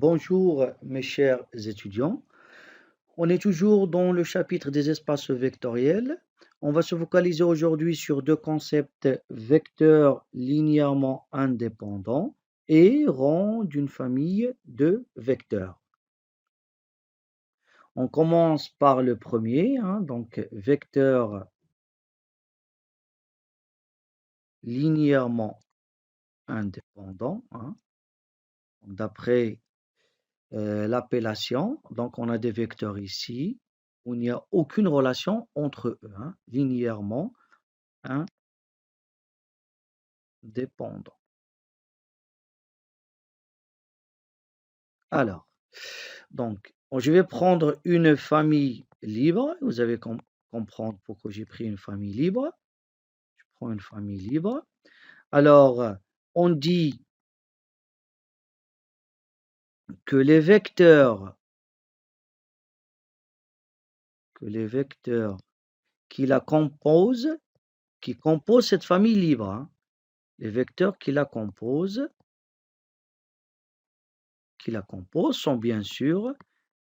Bonjour mes chers étudiants, on est toujours dans le chapitre des espaces vectoriels. On va se focaliser aujourd'hui sur deux concepts, vecteurs linéairement indépendants et rang d'une famille de vecteurs. On commence par le premier, donc vecteur linéairement indépendant, d'après l'appellation. Donc on a des vecteurs ici où il n'y a aucune relation entre eux, linéairement indépendants. Alors, donc, je vais prendre une famille libre. Vous allez comprendre pourquoi j'ai pris une famille libre. Je prends une famille libre. Alors, on dit que les vecteurs qui composent cette famille libre, les vecteurs qui la composent sont bien sûr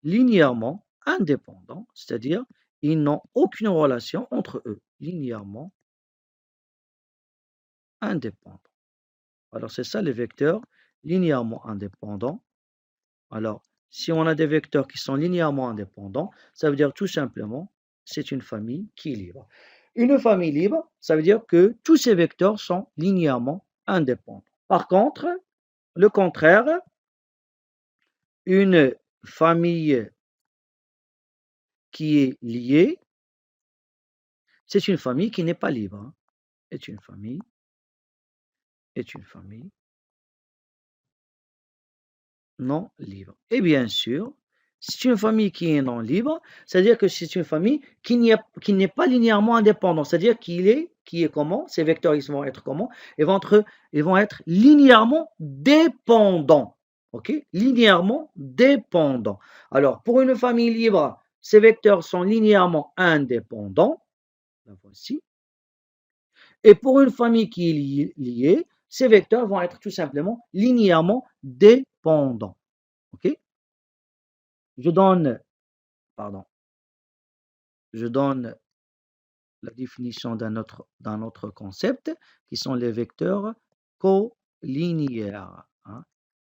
linéairement indépendants, c'est-à-dire ils n'ont aucune relation entre eux, linéairement indépendants. Alors c'est ça les vecteurs linéairement indépendants. Alors si on a des vecteurs qui sont linéairement indépendants, ça veut dire tout simplement c'est une famille qui est libre. Une famille libre, ça veut dire que tous ces vecteurs sont linéairement indépendants. Par contre, le contraire, une famille qui est liée, c'est une famille qui n'est pas libre, est une famille non libre. Et bien sûr, c'est une famille qui est non libre, c'est-à-dire que c'est une famille qui n'est pas linéairement indépendante, c'est-à-dire qui est comment? Ces vecteurs ils vont être comment? Ils vont être linéairement dépendants. Ok? Linéairement dépendants. Alors, pour une famille libre, ces vecteurs sont linéairement indépendants. La voici. Et pour une famille qui est liée, ces vecteurs vont être tout simplement linéairement dépendants. Ok? Je donne la définition d'un autre concept qui sont les vecteurs colinéaires.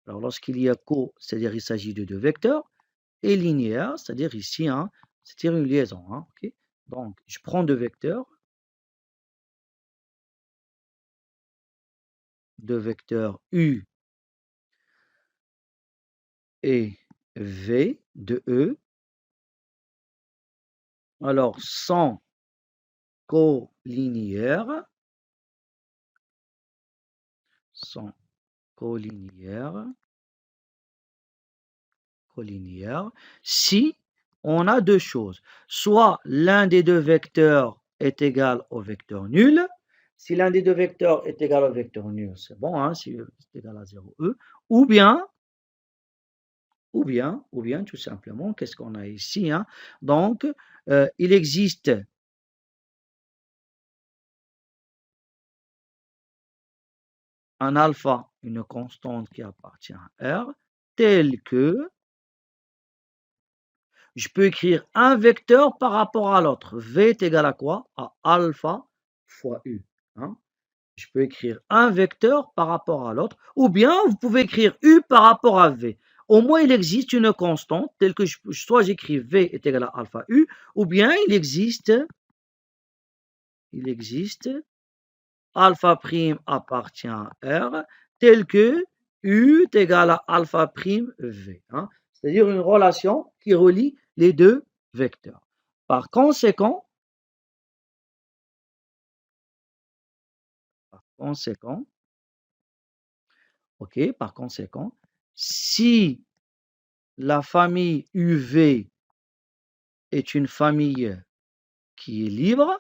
Alors lorsqu'il y a c'est-à-dire il s'agit de deux vecteurs, et linéaire, c'est-à-dire ici, c'est-à-dire une liaison. Ok? Donc je prends deux vecteurs U et V de E. Alors, sont colinéaires, si on a deux choses. Soit l'un des deux vecteurs est égal au vecteur nul. Si l'un des deux vecteurs est égal au vecteur nul, c'est bon, si c'est égal à 0, E. Ou bien, tout simplement, qu'est-ce qu'on a ici? Donc, il existe un alpha, une constante qui appartient à R, tel que je peux écrire un vecteur par rapport à l'autre. V est égal à quoi? À alpha fois U. Je peux écrire un vecteur par rapport à l'autre, ou bien vous pouvez écrire U par rapport à V. Au moins, il existe une constante telle que soit j'écris V est égal à alpha U, ou bien il existe alpha prime appartient à R, tel que U est égal à alpha prime V. C'est-à-dire une relation qui relie les deux vecteurs. Par conséquent, si la famille UV est une famille qui est libre,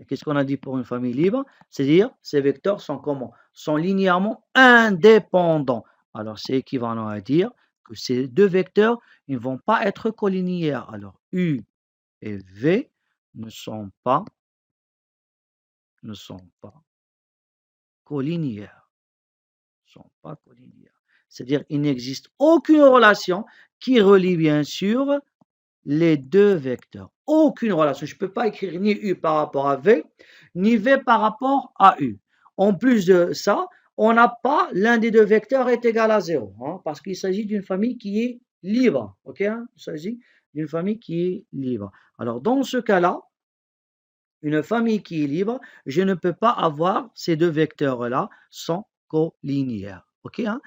qu'est-ce qu'on a dit pour une famille libre? C'est-à-dire, ces vecteurs sont comment? Sont linéairement indépendants. Alors, c'est équivalent à dire que ces deux vecteurs ne vont pas être colinéaires. Alors, U et V ne sont pas colinéaires. sont pas collinéaires. C'est-à-dire qu'il n'existe aucune relation qui relie bien sûr les deux vecteurs. Aucune relation. Je ne peux pas écrire ni U par rapport à V, ni V par rapport à U. En plus de ça, on n'a pas l'un des deux vecteurs est égal à 0, hein, parce qu'il s'agit d'une famille qui est libre. Ok, hein, il s'agit d'une famille qui est libre. Alors, dans ce cas-là, une famille qui est libre, je ne peux pas avoir ces deux vecteurs-là sans collinéaires. Ok, hein?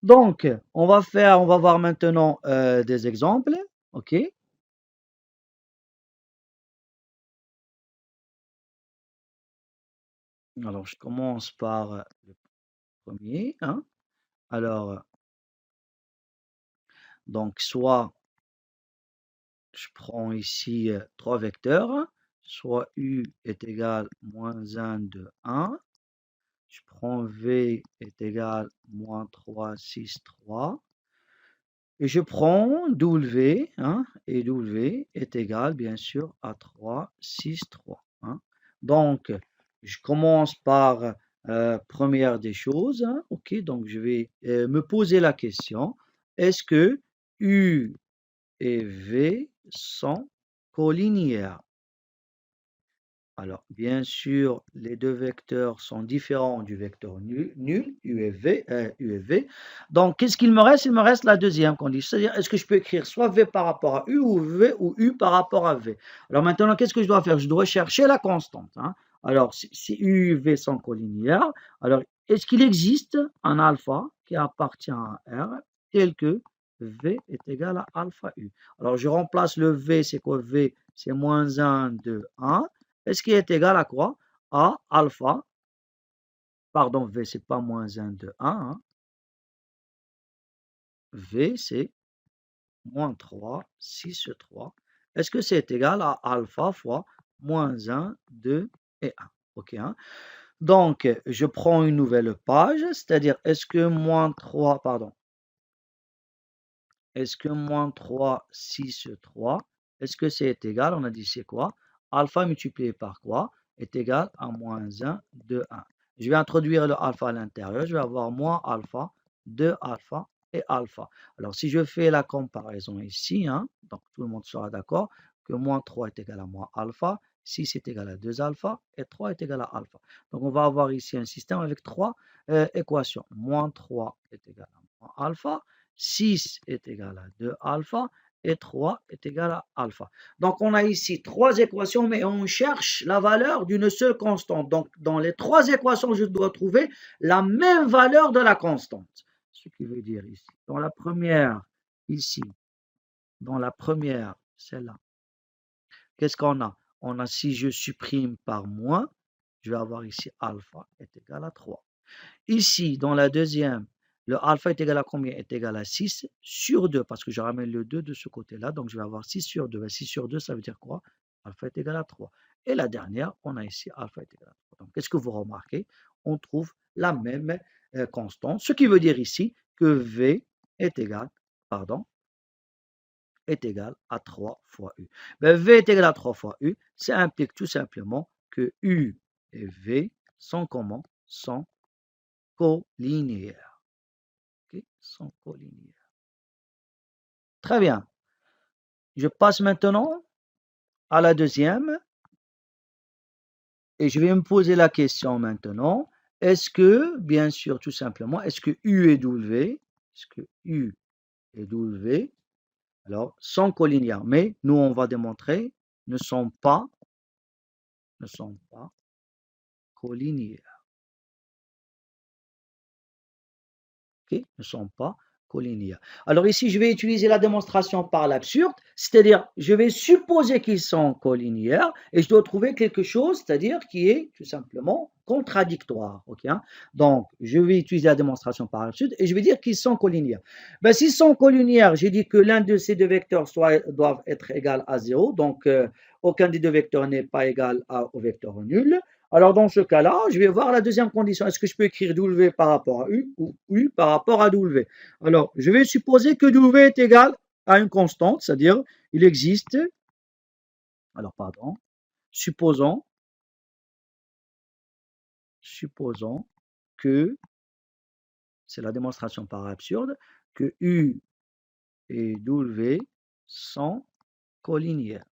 Donc, on va voir maintenant des exemples. Ok. Alors, je commence par le premier. Hein? Alors, donc, soit je prends ici trois vecteurs, soit U est égal à moins 1 de 1. Je prends V est égal à moins 3, 6, 3. Et je prends W, hein, et W est égal, bien sûr, à 3, 6, 3. Hein. Donc, je commence par première des choses. Hein, ok, donc je vais me poser la question, est-ce que U et V sont collinéaires? Alors, bien sûr, les deux vecteurs sont différents du vecteur nul, U et V. Donc, qu'est-ce qu'il me reste? Il me reste la deuxième condition. C'est-à-dire, est-ce que je peux écrire soit V par rapport à U ou V ou U par rapport à V? Alors maintenant, qu'est-ce que je dois faire? Je dois chercher la constante. Hein. Alors, si U et V sont collinéaires, alors est-ce qu'il existe un alpha qui appartient à R tel que V est égal à alpha U? Alors, je remplace le V, c'est quoi V? C'est moins 1 de 1. Est-ce qui est égal à quoi? À alpha, pardon, V, c'est pas moins 1 de 1, hein. V, c'est moins 3, 6 sur 3. Est-ce que c'est égal à alpha fois moins 1, 2 et 1? Ok, hein? Donc, je prends une nouvelle page, c'est-à-dire, est-ce que moins 3, pardon, est-ce que moins 3, 6 sur 3, est-ce que c'est égal? On a dit c'est quoi? Alpha multiplié par quoi est égal à moins 1 de 1. Je vais introduire le alpha à l'intérieur. Je vais avoir moins alpha, 2 alpha et alpha. Alors, si je fais la comparaison ici, hein, donc tout le monde sera d'accord que moins 3 est égal à moins alpha, 6 est égal à 2 alpha et 3 est égal à alpha. Donc, on va avoir ici un système avec trois équations. Moins 3 est égal à moins alpha, 6 est égal à 2 alpha et 3 est égal à alpha. Donc, on a ici trois équations, mais on cherche la valeur d'une seule constante. Donc, dans les trois équations, je dois trouver la même valeur de la constante. Ce qui veut dire ici, dans la première, ici, dans la première, celle-là, qu'est-ce qu'on a? On a, si je supprime par moins, je vais avoir ici alpha est égal à 3. Ici, dans la deuxième, le alpha est égal à combien? Est égal à 6 sur 2, parce que je ramène le 2 de ce côté-là, donc je vais avoir 6 sur 2. 6 sur 2, ça veut dire quoi? Alpha est égal à 3. Et la dernière, on a ici alpha est égal à 3. Donc, qu'est-ce que vous remarquez? On trouve la même constante, ce qui veut dire ici que V est égal, pardon, est égal à 3 fois U. Ben, V est égal à 3 fois U, ça implique tout simplement que U et V sont comment? Sont collinéaires. Okay? Sont collinéaires. Très bien. Je passe maintenant à la deuxième et je vais me poser la question maintenant. Est-ce que, bien sûr, tout simplement, est-ce que U et W, est-ce que U et W, alors, sont collinéaires, mais nous, on va démontrer, ne sont pas collinéaires. Okay? Ne sont pas collinéaires. Alors ici, je vais utiliser la démonstration par l'absurde, c'est-à-dire je vais supposer qu'ils sont collinéaires et je dois trouver quelque chose, c'est-à-dire qui est tout simplement contradictoire. Okay, hein? Donc, je vais utiliser la démonstration par l'absurde et je vais dire qu'ils sont collinéaires. Ben, s'ils sont collinéaires, j'ai dit que l'un de ces deux vecteurs doivent être égal à 0, donc aucun des deux vecteurs n'est pas égal au vecteur nul. Alors, dans ce cas-là, je vais voir la deuxième condition. Est-ce que je peux écrire W par rapport à U ou U par rapport à W? Alors, je vais supposer que W est égal à une constante, c'est-à-dire il existe, alors pardon, supposons que c'est la démonstration par absurde, que U et W sont collinéaires.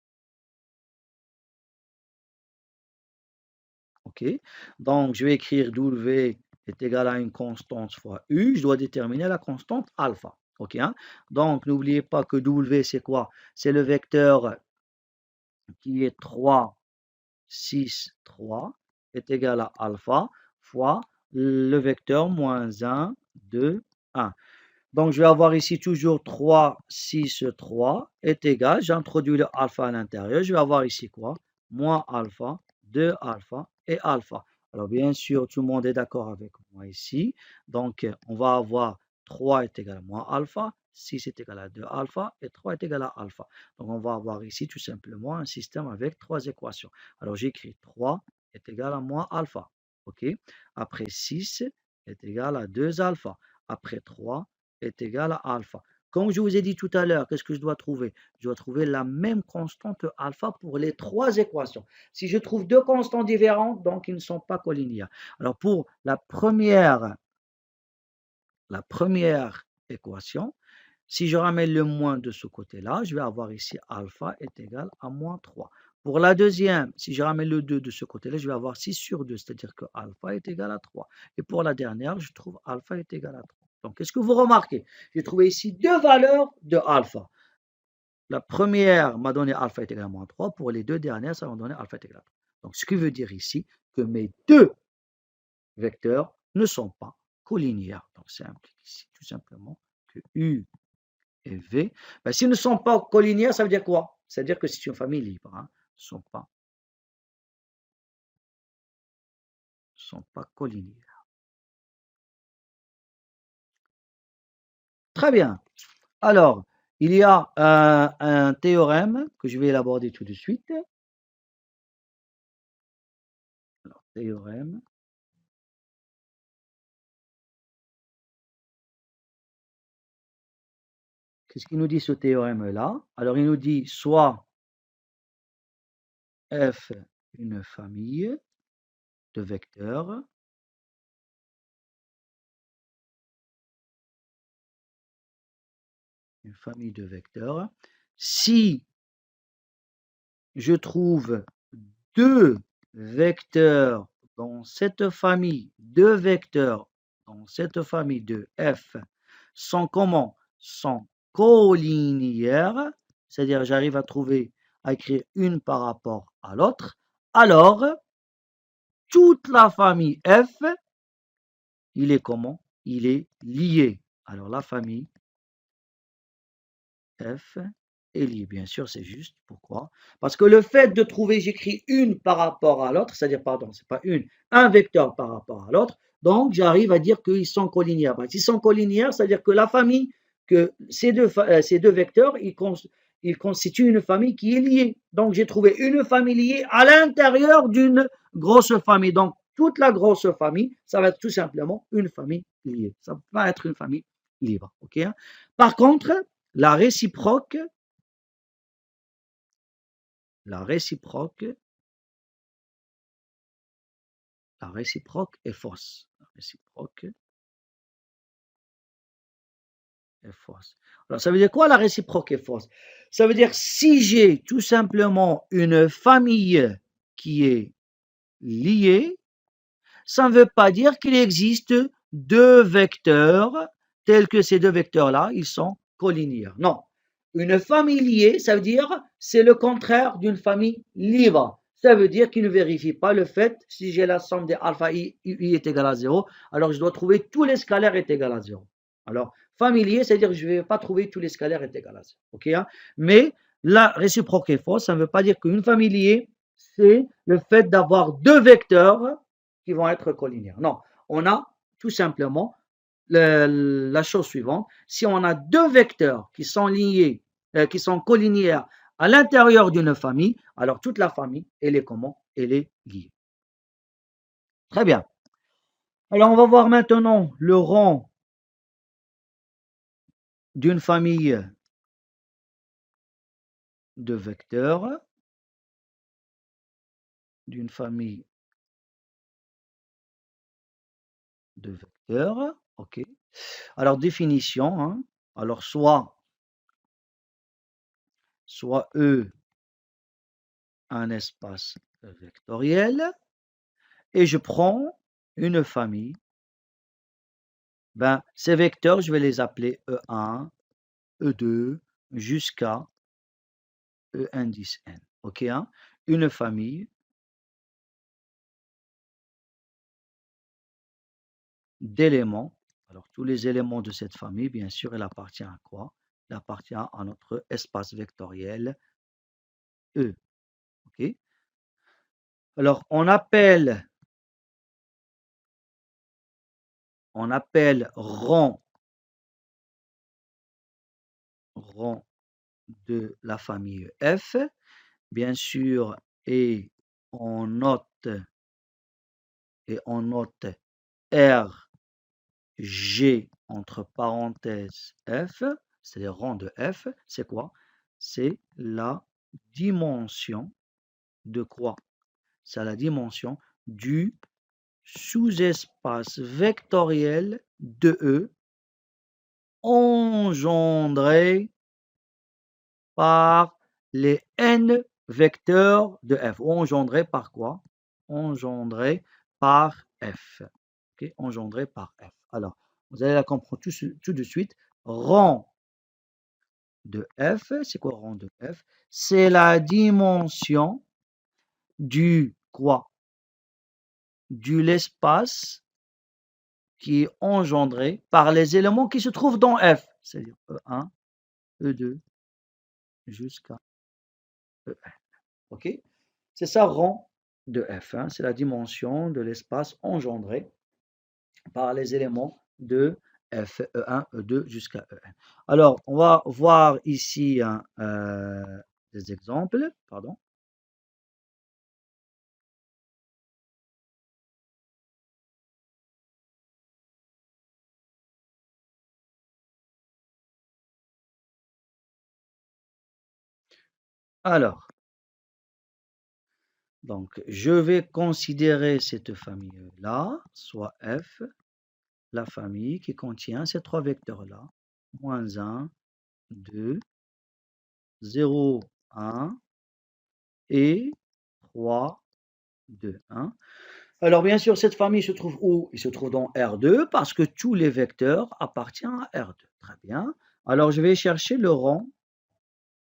OK? Donc, je vais écrire W est égal à une constante fois U. Je dois déterminer la constante alpha. OK? Hein? Donc, n'oubliez pas que W, c'est quoi? C'est le vecteur qui est 3, 6, 3 est égal à alpha fois le vecteur moins 1, 2, 1. Donc, je vais avoir ici toujours 3, 6, 3 est égal, j'introduis le alpha à l'intérieur, je vais avoir ici quoi? Moins alpha, 2 alpha et alpha. Alors, bien sûr, tout le monde est d'accord avec moi ici. Donc, on va avoir 3 est égal à moins alpha, 6 est égal à 2 alpha et 3 est égal à alpha. Donc, on va avoir ici tout simplement un système avec 3 équations. Alors, j'écris 3 est égal à moins alpha. OK? Après 6 est égal à 2 alpha. Après 3 est égal à alpha. Comme je vous ai dit tout à l'heure, qu'est-ce que je dois trouver? Je dois trouver la même constante alpha pour les trois équations. Si je trouve deux constantes différentes, donc ils ne sont pas collinéaires. Alors pour la première équation, si je ramène le moins de ce côté-là, je vais avoir ici alpha est égal à moins 3. Pour la deuxième, si je ramène le 2 de ce côté-là, je vais avoir 6 sur 2, c'est-à-dire que alpha est égal à 3. Et pour la dernière, je trouve alpha est égal à 3. Donc, qu'est-ce que vous remarquez? J'ai trouvé ici deux valeurs de alpha. La première m'a donné alpha est égal à moins 3. Pour les deux dernières, ça m'a donné alpha est égal à 3. Donc, ce qui veut dire ici que mes deux vecteurs ne sont pas collinéaires. Donc, ça implique ici tout simplement que U et V, ben, s'ils ne sont pas collinéaires, ça veut dire quoi? Ça veut dire que c'est une famille libre. Hein, ne sont pas collinéaires. Très bien. Alors, il y a un théorème que je vais élaborer tout de suite. Alors, théorème. Qu'est-ce qu'il nous dit ce théorème-là? Alors, il nous dit soit F une famille de vecteurs, une famille de vecteurs, si je trouve deux vecteurs dans cette famille, deux vecteurs dans cette famille de F sont comment? Sont collinéaires, c'est-à-dire j'arrive à écrire une par rapport à l'autre, alors toute la famille F, il est comment? Il est lié. Alors la famille F est liée. Bien sûr, c'est juste. Pourquoi? Parce que le fait de trouver, j'écris une par rapport à l'autre, c'est-à-dire, pardon, c'est pas une, un vecteur par rapport à l'autre, donc j'arrive à dire qu'ils sont collinéaires. S'ils sont collinéaires, c'est-à-dire que la famille, que ces deux vecteurs, ils constituent une famille qui est liée. Donc j'ai trouvé une famille liée à l'intérieur d'une grosse famille. Donc toute la grosse famille, ça va être tout simplement une famille liée. Ça va être une famille libre. Ok, hein? Par contre, la réciproque la réciproque est fausse. La réciproque est fausse. Alors, ça veut dire quoi la réciproque est fausse? Ça veut dire si j'ai tout simplement une famille qui est liée, ça ne veut pas dire qu'il existe deux vecteurs tels que ces deux vecteurs-là, ils sont collinéaires. Non. Une famille liée, ça veut dire c'est le contraire d'une famille libre. Ça veut dire qu'il ne vérifie pas le fait, si j'ai la somme des alpha i est égale à 0, alors je dois trouver tous les scalaires est égal à 0. Alors, familier, c'est-à-dire que je ne vais pas trouver tous les scalaires est égal à 0. Okay, hein? Mais la réciproque est fausse, ça ne veut pas dire qu'une famille liée, c'est le fait d'avoir deux vecteurs qui vont être collinéaires. Non, on a tout simplement la chose suivante. Si on a deux vecteurs qui sont liés, qui sont collinéaires à l'intérieur d'une famille, alors toute la famille, elle est comment? Elle est liée. Très bien. Alors, on va voir maintenant le rang d'une famille de vecteurs, d'une famille de vecteurs, ok. Alors, définition, hein. Alors, soit E un espace vectoriel, et je prends une famille. Ben, ces vecteurs, je vais les appeler E1, E2, jusqu'à E indice n. OK, hein? Une famille d'éléments. Alors, tous les éléments de cette famille, bien sûr, elle appartient à quoi? Elle appartient à notre espace vectoriel E. OK? Alors, on appelle rang de la famille F, bien sûr, et on note R, G entre parenthèses F, c'est-à-dire rang de F, c'est quoi? C'est la dimension de quoi? C'est la dimension du sous-espace vectoriel de E engendré par les n vecteurs de f. Engendré par quoi? Engendré par f. Okay? Engendré par f. Alors, vous allez la comprendre tout de suite. Rang de f, c'est quoi rang de f? C'est la dimension du quoi? Du l'espace qui est engendré par les éléments qui se trouvent dans f, c'est-à-dire E1, E2, jusqu'à E1. OK? C'est ça rang de f, hein, c'est la dimension de l'espace engendré par les éléments de f, E1, E2 jusqu'à E1. Alors, on va voir ici des exemples. Pardon. Alors, donc, je vais considérer cette famille-là, soit F, la famille qui contient ces trois vecteurs-là, moins 1, 2, 0, 1 et 3, 2, 1. Alors, bien sûr, cette famille se trouve où? Il se trouve dans R2 parce que tous les vecteurs appartiennent à R2. Très bien. Alors, je vais chercher le rang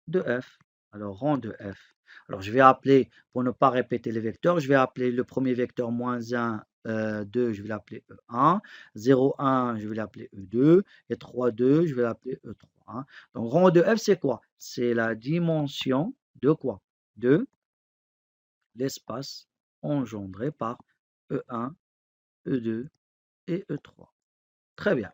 de F. Alors, rang de F. Alors, je vais appeler, pour ne pas répéter les vecteurs, je vais appeler le premier vecteur moins 1, 2, je vais l'appeler E1, 0, 1, je vais l'appeler E2, et 3, 2, je vais l'appeler E3. Hein. Donc, rang de F, c'est quoi? C'est la dimension de quoi? De l'espace engendré par E1, E2 et E3. Très bien.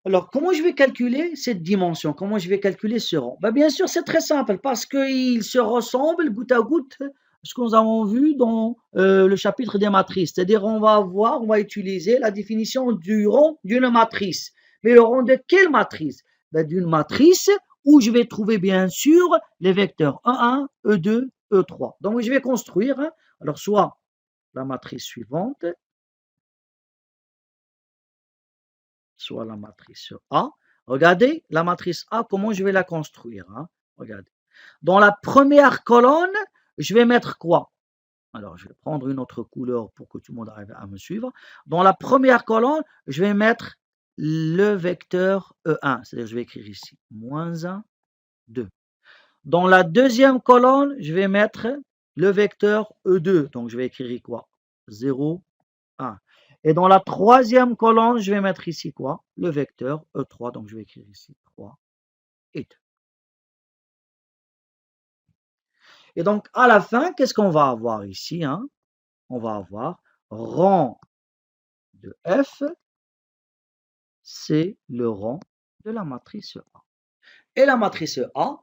Alors, comment je vais calculer cette dimension? Comment je vais calculer ce rang? Ben, bien sûr, c'est très simple parce qu'ils se ressemblent goutte à goutte à ce que nous avons vu dans le chapitre des matrices. C'est-à-dire, on va utiliser la définition du rang d'une matrice. Mais le rang de quelle matrice? Ben, d'une matrice où je vais trouver bien sûr les vecteurs E1, E2, E3. Donc, je vais construire, hein, alors soit la matrice suivante, soit la matrice A. Regardez la matrice A, comment je vais la construire. Hein. Regardez. Dans la première colonne, je vais mettre quoi? Alors, je vais prendre une autre couleur pour que tout le monde arrive à me suivre. Dans la première colonne, je vais mettre le vecteur E1. C'est-à-dire, je vais écrire ici, moins 1, 2. Dans la deuxième colonne, je vais mettre le vecteur E2. Donc, je vais écrire quoi? 0, 1. Et dans la troisième colonne, je vais mettre ici quoi? Le vecteur E3. Donc, je vais écrire ici 3 et 2. Et donc, à la fin, qu'est-ce qu'on va avoir ici? Hein? On va avoir rang de F, c'est le rang de la matrice A. Et la matrice A,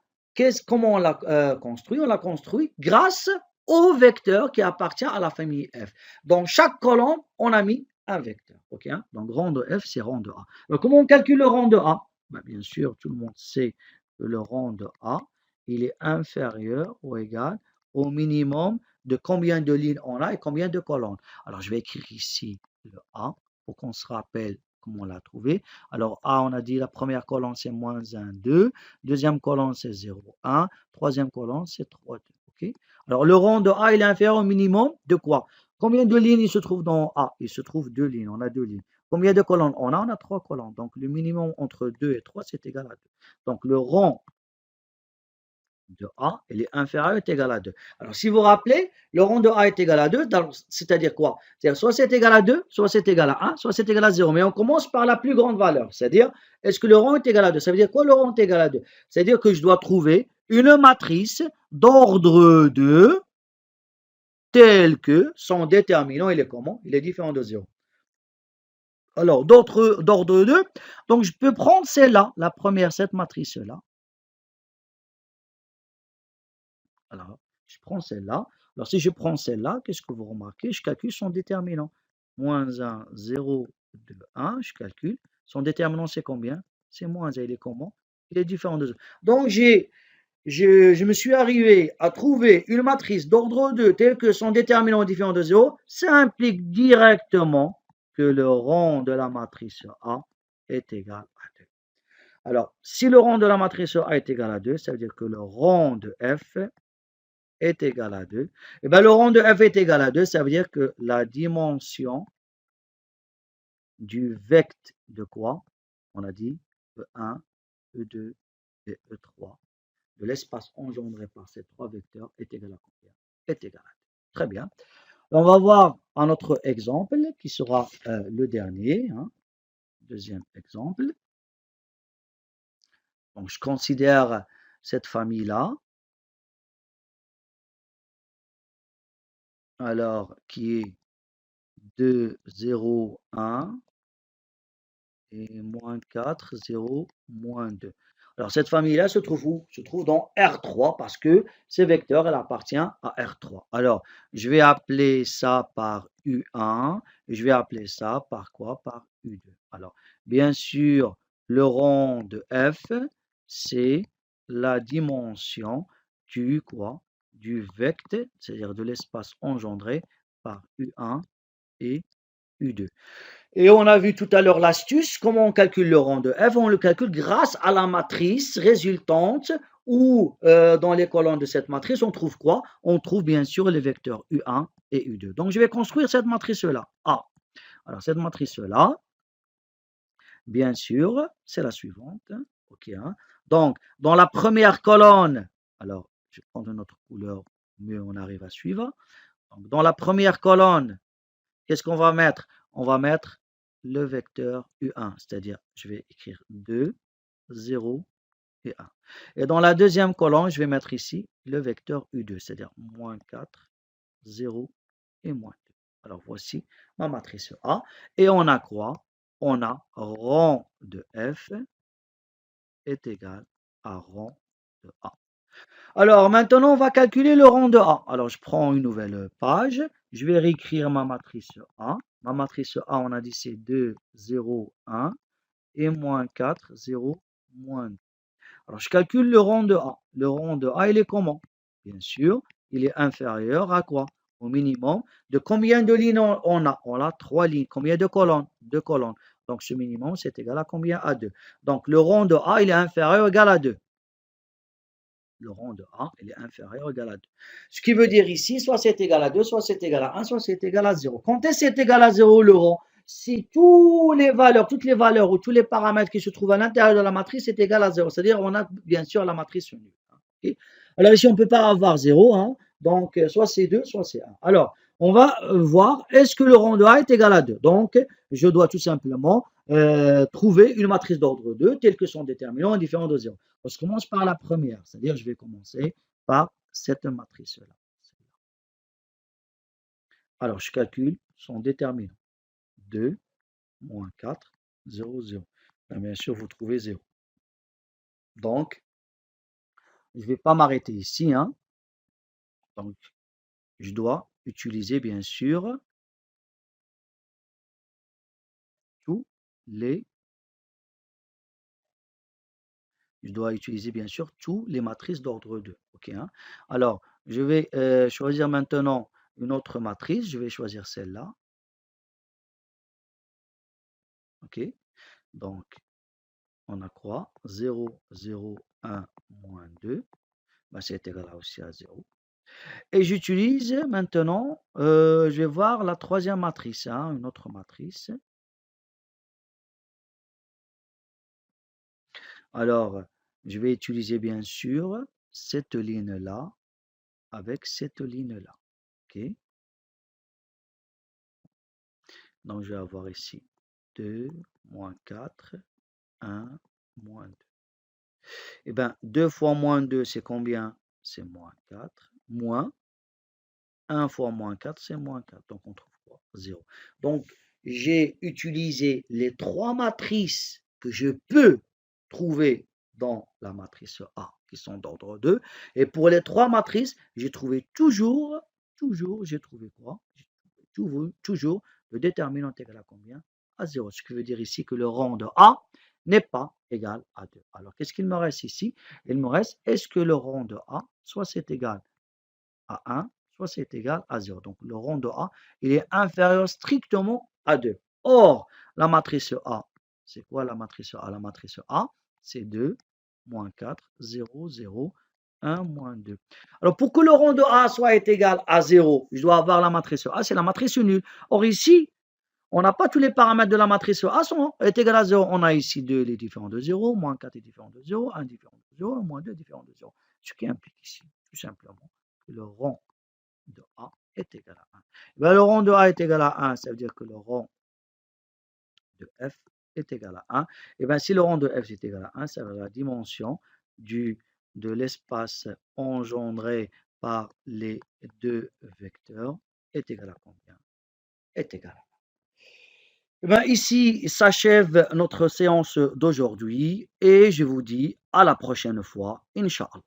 comment on l'a construit? On l'a construit grâce au vecteur qui appartient à la famille F. Dans chaque colonne, on a mis un vecteur. Okay, hein? Donc, rang de F, c'est rang de A. Alors, comment on calcule le rang de A? Ben, bien sûr, tout le monde sait que le rang de A, il est inférieur ou égal au minimum de combien de lignes on a et combien de colonnes. Alors, je vais écrire ici le A pour qu'on se rappelle comment on l'a trouvé. Alors, A, on a dit la première colonne, c'est moins 1, 2. Deuxième colonne, c'est 0, 1. Troisième colonne, c'est 3, 2. OK? Alors, le rang de A, il est inférieur au minimum de quoi? Combien de lignes il se trouve dans A? Il se trouve 2 lignes. On a 2 lignes. Combien de colonnes on a? On a 3 colonnes. Donc, le minimum entre 2 et 3, c'est égal à 2. Donc, le rang de A, il est inférieur est égal à 2. Alors, si vous vous rappelez, le rang de A est égal à 2, c'est-à-dire quoi? C'est-à-dire soit c'est égal à 2, soit c'est égal à 1, soit c'est égal à 0. Mais on commence par la plus grande valeur, c'est-à-dire, est-ce que le rang est égal à 2? Ça veut dire quoi le rang est égal à 2? C'est-à-dire que je dois trouver une matrice d'ordre 2 telle que son déterminant, il est comment? Il est différent de 0. Alors, d'ordre 2, donc je peux prendre celle-là, la première, cette matrice-là. Alors, je prends celle-là. Alors, si je prends celle-là, qu'est-ce que vous remarquez? Je calcule son déterminant. Moins 1, 0, 2, 1, je calcule. Son déterminant, c'est combien? C'est moins 1. Il est comment? Il est différent de 0. Donc, je me suis arrivé à trouver une matrice d'ordre 2 telle que son déterminant est différent de 0. Ça implique directement que le rang de la matrice A est égal à 2. Alors, si le rang de la matrice A est égal à 2, ça veut dire que le rang de F est égal à 2. Et bien, le rang de F est égal à 2, ça veut dire que la dimension du vecte de quoi? On a dit E1, E2 et E3 de l'espace engendré par ces trois vecteurs est égal à combien? Est égal à 2. Très bien. On va voir un autre exemple qui sera le dernier. Deuxième exemple. Donc, je considère cette famille-là. Alors, qui est 2, 0, 1 et moins 4, 0, moins 2. Alors, cette famille-là se trouve où? Se trouve dans R3 parce que ce vecteur, elle appartient à R3. Alors, je vais appeler ça par U1 et je vais appeler ça par quoi? Par U2. Alors, bien sûr, le rang de F, c'est la dimension du quoi? Du vecte, c'est-à-dire de l'espace engendré par U1 et U2. Et on a vu tout à l'heure l'astuce, comment on calcule le rang de F? On le calcule grâce à la matrice résultante où dans les colonnes de cette matrice, on trouve quoi? On trouve bien sûr les vecteurs U1 et U2. Donc je vais construire cette matrice-là. A. Alors cette matrice-là, bien sûr, c'est la suivante. OK. Donc dans la première colonne, alors je vais prendre une autre couleur, mieux on arrive à suivre. Donc, dans la première colonne, qu'est-ce qu'on va mettre? On va mettre le vecteur U1, c'est-à-dire je vais écrire 2, 0 et 1. Et dans la deuxième colonne, je vais mettre ici le vecteur U2, c'est-à-dire moins 4, 0 et moins 2. Alors voici ma matrice A. Et on a quoi? On a rang de F est égal à rang de A. Alors maintenant, on va calculer le rang de A. Alors je prends une nouvelle page. Je vais réécrire ma matrice A. Ma matrice A, on a dit c'est 2, 0, 1 et moins 4, 0, moins 2. Alors je calcule le rang de A. Le rang de A, il est comment? Bien sûr, il est inférieur à quoi? Au minimum. De combien de lignes on a? On a 3 lignes. Combien de colonnes? 2 colonnes. Donc ce minimum, c'est égal à combien? À 2. Donc le rang de A, il est inférieur ou égal à 2. Le rang de A, il est inférieur ou égal à 2. Ce qui veut dire ici, soit c'est égal à 2, soit c'est égal à 1, soit c'est égal à 0. Quand est-ce que c'est égal à 0 le rang? Si toutes les valeurs ou tous les paramètres qui se trouvent à l'intérieur de la matrice est égal à 0. C'est-à-dire on a bien sûr la matrice nulle. Okay? Alors ici, on ne peut pas avoir 0. Donc, soit c'est 2, soit c'est 1. Alors, on va voir, est-ce que le rang de A est égal à 2? Donc, je dois tout simplement trouver une matrice d'ordre 2 telle que son déterminant est différent de 0. Donc, je commence par la première, c'est-à-dire je vais commencer par cette matrice-là. Alors, je calcule son déterminant. 2, moins 4, 0, 0. Bien sûr, vous trouvez 0. Donc, je ne vais pas m'arrêter ici. Donc, je dois utiliser, bien sûr, tous les matrices d'ordre 2. OK, Alors, je vais choisir maintenant une autre matrice. Je vais choisir celle-là. OK? Donc, on a quoi? 0, 0, 1, moins 2. Ben, c'est égal aussi à 0. Et j'utilise maintenant, je vais voir la troisième matrice, hein, une autre matrice. Alors, je vais utiliser bien sûr cette ligne-là avec cette ligne-là. OK? Donc, je vais avoir ici 2, moins 4, 1, moins 2. Eh bien, 2 fois moins 2, c'est combien? C'est moins 4. Moins 1 fois moins 4, c'est moins 4. Donc, on trouve quoi? 0. Donc, j'ai utilisé les trois matrices que je peux trouver dans la matrice A, qui sont d'ordre 2. Et pour les trois matrices, j'ai trouvé toujours, j'ai trouvé quoi? Toujours le déterminant égal à combien? À 0. Ce qui veut dire ici que le rang de A n'est pas égal à 2. Alors, qu'est-ce qu'il me reste ici? Il me reste, est-ce que le rang de A, soit c'est égal à 1, soit c'est égal à 0. Donc, le rang de A, il est inférieur strictement à 2. Or, la matrice A, c'est quoi la matrice A? La matrice A, c'est 2, moins 4, 0, 0, 1, moins 2. Alors, pour que le rang de A soit égal à 0, je dois avoir la matrice A, c'est la matrice nulle. Or, ici, on n'a pas tous les paramètres de la matrice A est égal à 0. On a ici 2, il est différent de 0, moins 4 est différent de 0, 1 différent de 0, moins 2 est différent de 0. Ce qui implique ici, tout simplement, que le rang de A est égal à 1. Ben, le rang de A est égal à 1, ça veut dire que le rang de F est égal à 1. Et bien, si le rang de F est égal à 1, ça veut dire la dimension de l'espace engendré par les deux vecteurs est égal à combien? Est égal à 1. Et bien, ici s'achève notre séance d'aujourd'hui et je vous dis à la prochaine fois, Inch'Allah.